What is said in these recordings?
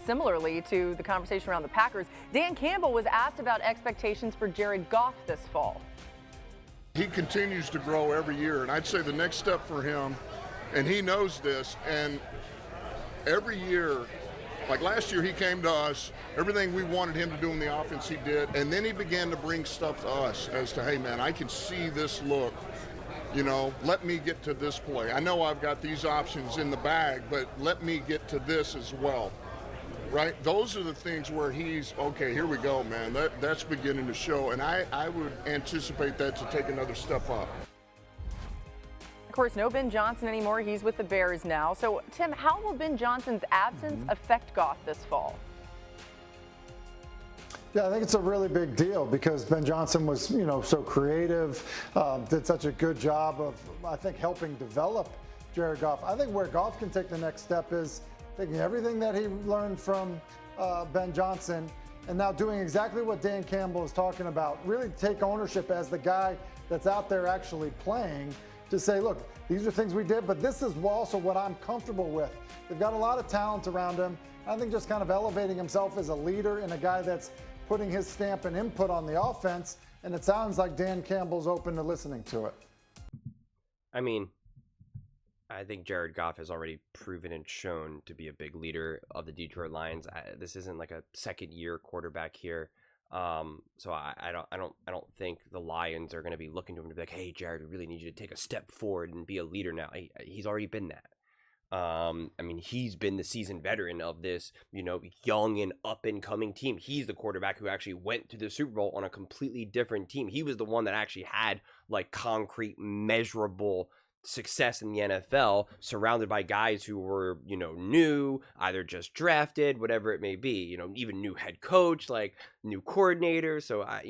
similarly to the conversation around the Packers, Dan Campbell was asked about expectations for Jared Goff this fall. He continues to grow every year, and I'd say the next step for him, and he knows this, and every year, like last year he came to us, everything we wanted him to do in the offense he did, and then he began to bring stuff to us as to, hey man, I can see this look, you know, let me get to this play. I know I've got these options in the bag, but let me get to this as well. Right? Those are the things where he's, okay, here we go, man. That's beginning to show, and I would anticipate that to take another step up. Of course, no Ben Johnson anymore. He's with the Bears now. So, Tim, how will Ben Johnson's absence affect Goff this fall? Yeah, I think it's a really big deal because Ben Johnson was, so creative, did such a good job of, I think, helping develop Jared Goff. I think where Goff can take the next step is taking everything that he learned from Ben Johnson and now doing exactly what Dan Campbell is talking about, really take ownership as the guy that's out there actually playing to say, look, these are things we did, but this is also what I'm comfortable with. They've got a lot of talent around him. I think just kind of elevating himself as a leader and a guy that's putting his stamp and input on the offense, and it sounds like Dan Campbell's open to listening to it. I mean, I think Jared Goff has already proven and shown to be a big leader of the Detroit Lions. This isn't like a second-year quarterback here, so I don't think the Lions are going to be looking to him to be like, hey, Jared, we really need you to take a step forward and be a leader now. He's already been that. I mean, he's been the seasoned veteran of this, young and up-and-coming team. He's the quarterback who actually went to the Super Bowl on a completely different team. He was the one that actually had like concrete, measurable success in the NFL, surrounded by guys who were, new, either just drafted, whatever it may be, even new head coach, like new coordinator. So I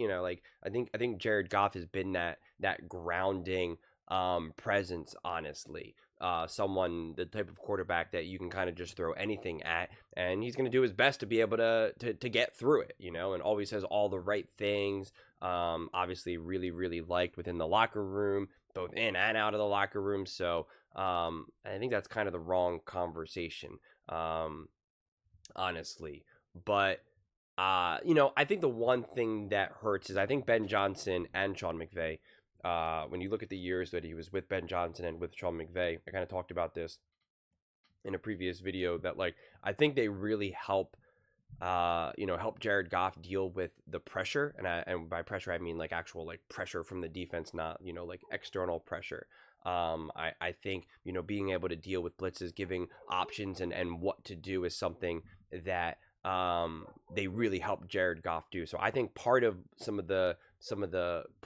think Jared Goff has been that grounding presence, honestly. Someone, the type of quarterback that you can kind of just throw anything at, and he's going to do his best to be able to get through it, and always says all the right things. Obviously really, really liked within the locker room, both in and out of the locker room. So I think that's kind of the wrong conversation, honestly. But I think the one thing that hurts is I think Ben Johnson and Sean McVay, when you look at the years that he was with Ben Johnson and with Sean McVay, I kind of talked about this in a previous video, that like I think they really help Jared Goff deal with the pressure, and by pressure I mean like actual like pressure from the defense, not like external pressure. I think being able to deal with blitzes, giving options and what to do is something that they really help Jared Goff do. So I think part of some of the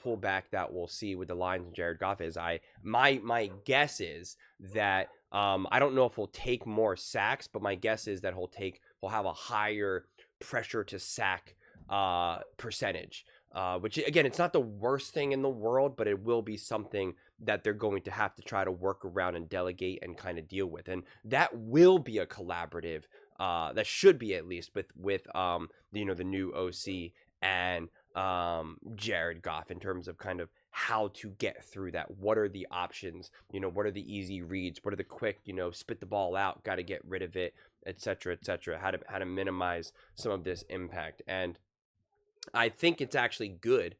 pullback that we'll see with the Lions and Jared Goff is my guess is that I don't know if he'll take more sacks, but my guess is that he'll have a higher pressure to sack percentage, which again, it's not the worst thing in the world, but it will be something that they're going to have to try to work around and delegate and kind of deal with. And that will be a collaborative, that should be at least with the new OC and Jared Goff, in terms of kind of how to get through that. What are the options? What are the easy reads? What are the quick, spit the ball out, got to get rid of it, etc., etc. How to minimize some of this impact. And I think it's actually good.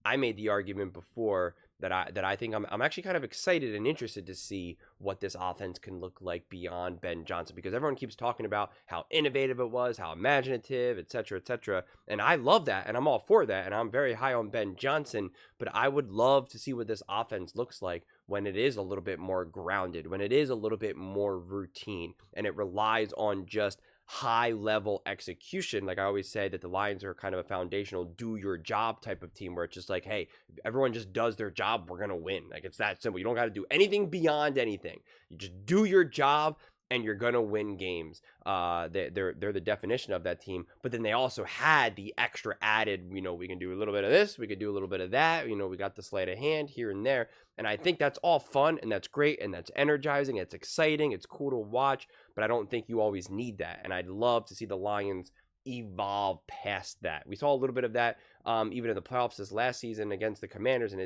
I made the argument before that I think I'm actually kind of excited and interested to see what this offense can look like beyond Ben Johnson, because everyone keeps talking about how innovative it was, how imaginative, etc., etc. And I love that, and I'm all for that, and I'm very high on Ben Johnson, but I would love to see what this offense looks like when it is a little bit more grounded, when it is a little bit more routine, and it relies on just high level execution. Like I always say that the Lions are kind of a foundational do your job type of team, where it's just like, hey, if everyone just does their job, we're gonna win. Like it's that simple. You don't got to do anything beyond anything. You just do your job and you're gonna win games. They're the definition of that team. But then they also had the extra added, we can do a little bit of this, we could do a little bit of that, we got the sleight of hand here and there. And I think that's all fun, and that's great, and that's energizing, it's exciting, it's cool to watch, but I don't think you always need that. And I'd love to see the Lions evolve past that. We saw a little bit of that even in the playoffs this last season against the Commanders, and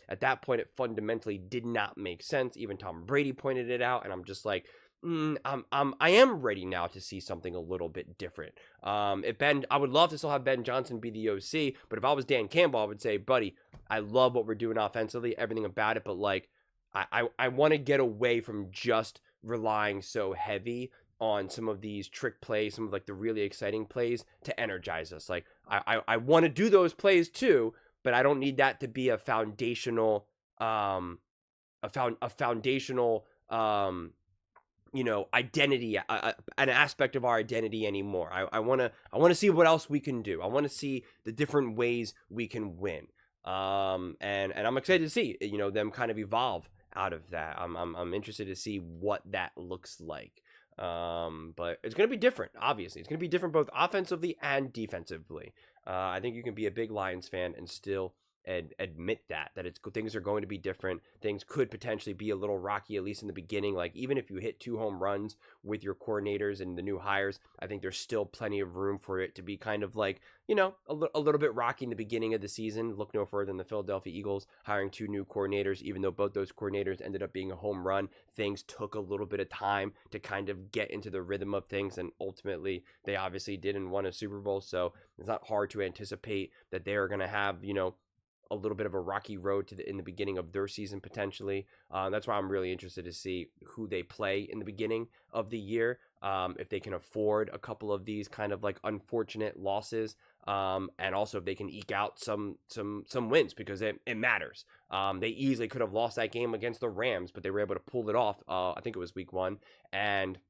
at that point it fundamentally did not make sense. Even Tom Brady pointed it out, and I'm just like, I am ready now to see something a little bit different. I would love to still have Ben Johnson be the OC, but if I was Dan Campbell, I would say, buddy, I love what we're doing offensively, everything about it, but like, I want to get away from just relying so heavy on some of these trick plays, some of like the really exciting plays to energize us. Like, I want to do those plays too, but I don't need that to be a foundational, foundational, identity, an aspect of our identity anymore. I want to see what else we can do. I want to see the different ways we can win. And I'm excited to see, them kind of evolve out of that. I'm interested to see what that looks like. But it's going to be different. Obviously, it's going to be different both offensively and defensively. I think you can be a big Lions fan and still admit that things are going to be different. Things could potentially be a little rocky, at least in the beginning. Like, even if you hit 2 home runs with your coordinators and the new hires, I think there's still plenty of room for it to be kind of like, a little bit rocky in the beginning of the season. Look no further than the Philadelphia Eagles hiring 2 new coordinators. Even though both those coordinators ended up being a home run, things took a little bit of time to kind of get into the rhythm of things, and ultimately they obviously did and won a Super Bowl. So it's not hard to anticipate that they are going to have, a little bit of a rocky road in the beginning of their season potentially. That's why I'm really interested to see who they play in the beginning of the year, if they can afford a couple of these kind of like unfortunate losses, and also if they can eke out some wins, because it matters. They easily could have lost that game against the Rams, but they were able to pull it off. I think it was week 1, and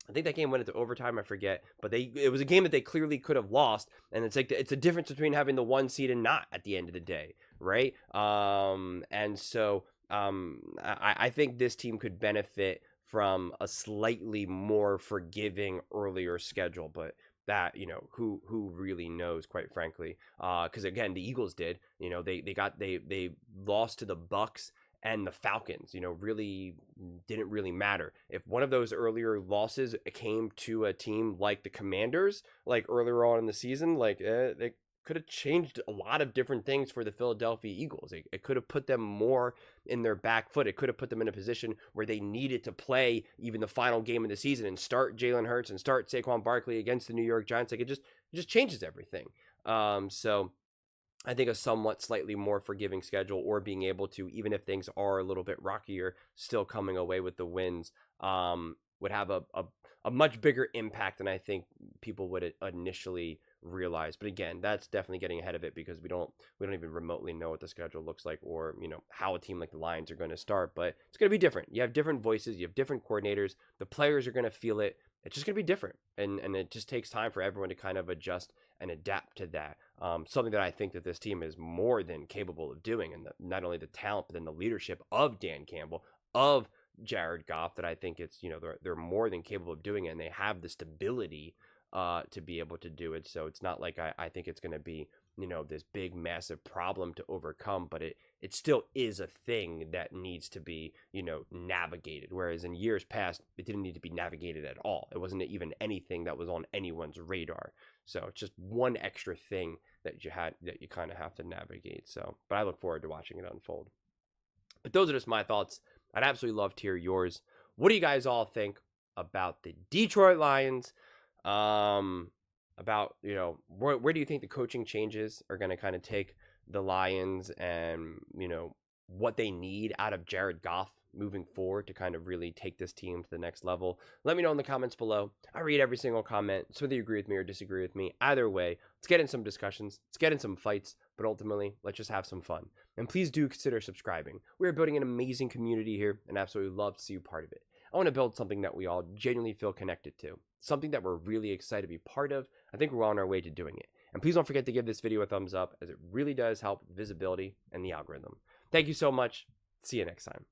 I think that game went into overtime, I forget, but it was a game that they clearly could have lost, and it's like it's a difference between having the 1 seed and not at the end of the day, right? And so I think this team could benefit from a slightly more forgiving earlier schedule, but that, who really knows, quite frankly, because again, the Eagles did, they lost to the Bucks and the Falcons, really didn't really matter. If one of those earlier losses came to a team like the Commanders, like earlier on in the season, like they could have changed a lot of different things for the Philadelphia Eagles. It could have put them more in their back foot. It could have put them in a position where they needed to play even the final game of the season and start Jalen Hurts and start Saquon Barkley against the New York Giants. Like, it just changes everything. So I think a somewhat slightly more forgiving schedule, or being able to, even if things are a little bit rockier, still coming away with the wins, would have a much bigger impact than I think people would initially realize. But again, that's definitely getting ahead of it, because we don't even remotely know what the schedule looks like, or how a team like the Lions are going to start. But it's going to be different. You have different voices, you have different coordinators, the players are going to feel it. It's just going to be different, and it just takes time for everyone to kind of adjust and adapt to that. Something that I think that this team is more than capable of doing, and not only the talent, but then the leadership of Dan Campbell, of Jared Goff, that I think it's, they're more than capable of doing it, and they have the stability to be able to do it. So it's not like I think it's going to be, this big, massive problem to overcome, but it still is a thing that needs to be, navigated. Whereas in years past, it didn't need to be navigated at all. It wasn't even anything that was on anyone's radar. So it's just one extra thing that you kind of have to navigate. So, but I look forward to watching it unfold. But those are just my thoughts. I'd absolutely love to hear yours. What do you guys all think about the Detroit Lions? About, where do you think the coaching changes are going to kind of take the Lions, and, what they need out of Jared Goff moving forward to kind of really take this team to the next level? Let me know in the comments below. I read every single comment, so whether you agree with me or disagree with me, either way, let's get in some discussions, let's get in some fights, but ultimately, let's just have some fun. And please do consider subscribing. We're building an amazing community here, and absolutely love to see you part of it. I want to build something that we all genuinely feel connected to, something that we're really excited to be part of. I think we're on our way to doing it. And please don't forget to give this video a thumbs up, as it really does help visibility and the algorithm. Thank you so much. See you next time.